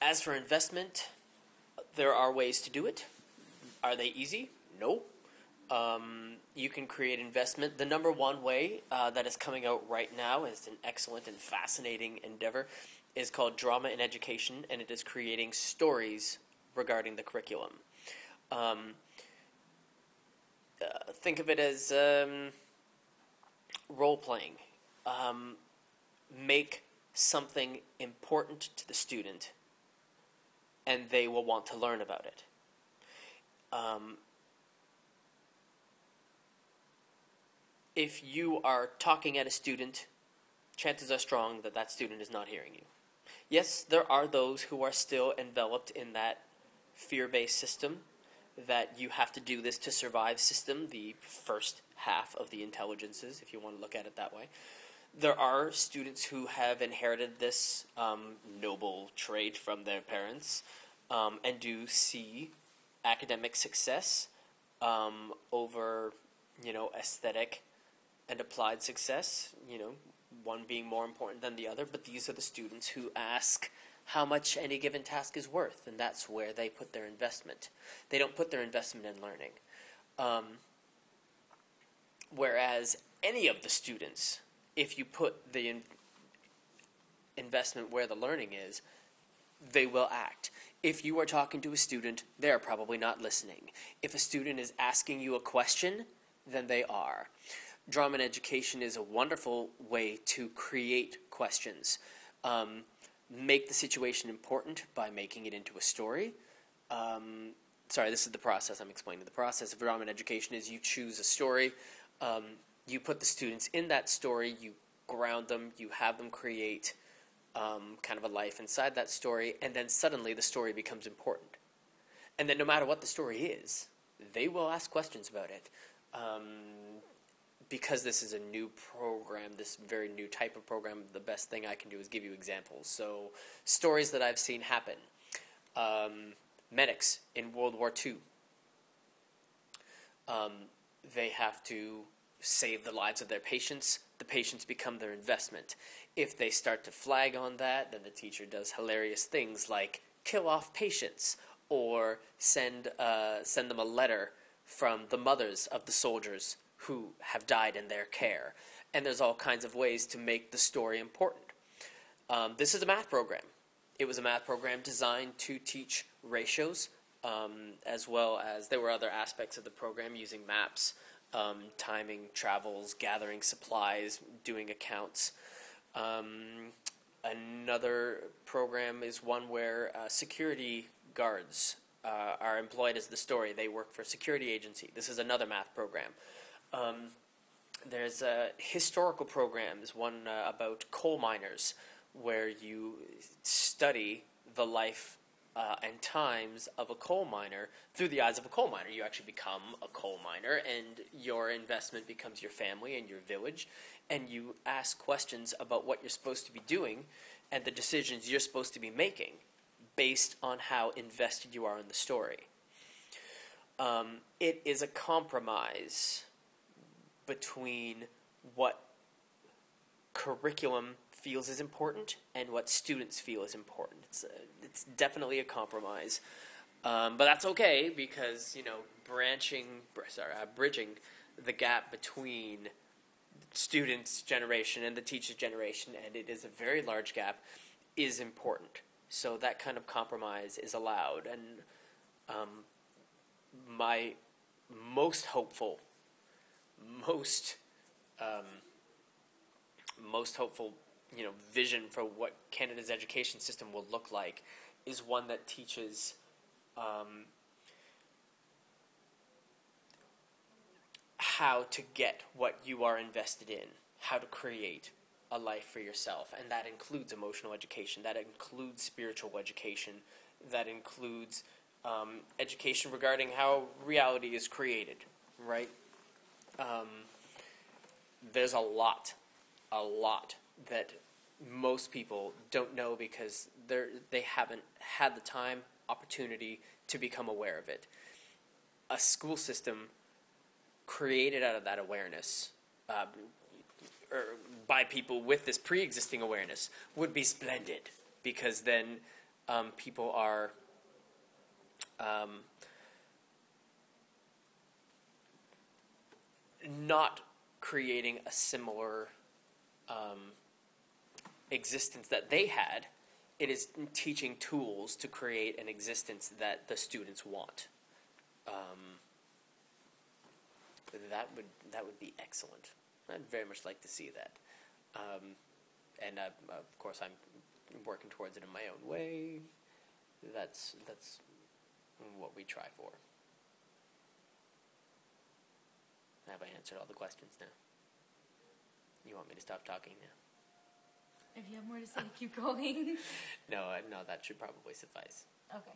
As for investment, there are ways to do it. Are they easy? No. You can create investment. The number one way that is coming out right now is an excellent and fascinating endeavor, is called Drama in Education, and it is creating stories regarding the curriculum. Think of it as role-playing. Make something important to the student, and they will want to learn about it. If you are talking at a student, chances are strong that that student is not hearing you. Yes, there are those who are still enveloped in that fear-based system, that you have to do this to survive system, the first half of the intelligences, if you want to look at it that way. There are students who have inherited this noble trait from their parents and do see academic success over, aesthetic and applied success, one being more important than the other, but these are the students who ask how much any given task is worth, and that's where they put their investment. They don't put their investment in learning. Whereas any of the students, if you put the investment where the learning is, they will act. If you are talking to a student, they are probably not listening. If a student is asking you a question, then they are. Drama in Education is a wonderful way to create questions. Make the situation important by making it into a story. Sorry, this is the process. I'm explaining. The process of Drama in Education is you choose a story, you put the students in that story, you ground them, you have them create kind of a life inside that story, and then suddenly the story becomes important. And then no matter what the story is, they will ask questions about it. Because this is a new program, this very new type of program, the best thing I can do is give you examples. So, stories that I've seen happen. Medics in World War II. They have to save the lives of their patients. The patients become their investment. If they start to flag on that, then the teacher does hilarious things like kill off patients, or send them a letter from the mothers of the soldiers who have died in their care. And there's all kinds of ways to make the story important. This is a math program. It was a math program designed to teach ratios, as well as there were other aspects of the program using maps, timing travels, gathering supplies, doing accounts. Another program is one where security guards are employed as the story. They work for a security agency. This is another math program. There's historical programs, one about coal miners, where you study the life and times of a coal miner through the eyes of a coal miner. You actually become a coal miner, and your investment becomes your family and your village, and you ask questions about what you're supposed to be doing and the decisions you're supposed to be making based on how invested you are in the story. It is a compromise between what curriculum feels is important and what students feel is important. It's definitely a compromise, but that's okay because bridging the gap between students' generation and the teacher's generation, and it is a very large gap, is important. So that kind of compromise is allowed, and my most hopeful vision for what Canada's education system will look like is one that teaches how to get what you are invested in, how to create a life for yourself, and that includes emotional education, that includes spiritual education, that includes education regarding how reality is created, right? There's a lot that most people don't know because they haven't had the time, opportunity to become aware of it. A school system created out of that awareness, or by people with this pre-existing awareness, would be splendid, because then people are not creating a similar existence that they had. It is teaching tools to create an existence that the students want. That would be excellent. I'd very much like to see that. And of course, I'm working towards it in my own way. That's what we try for. Have I answered all the questions now? You want me to stop talking now? If you have more to say, keep going. No, that should probably suffice. Okay.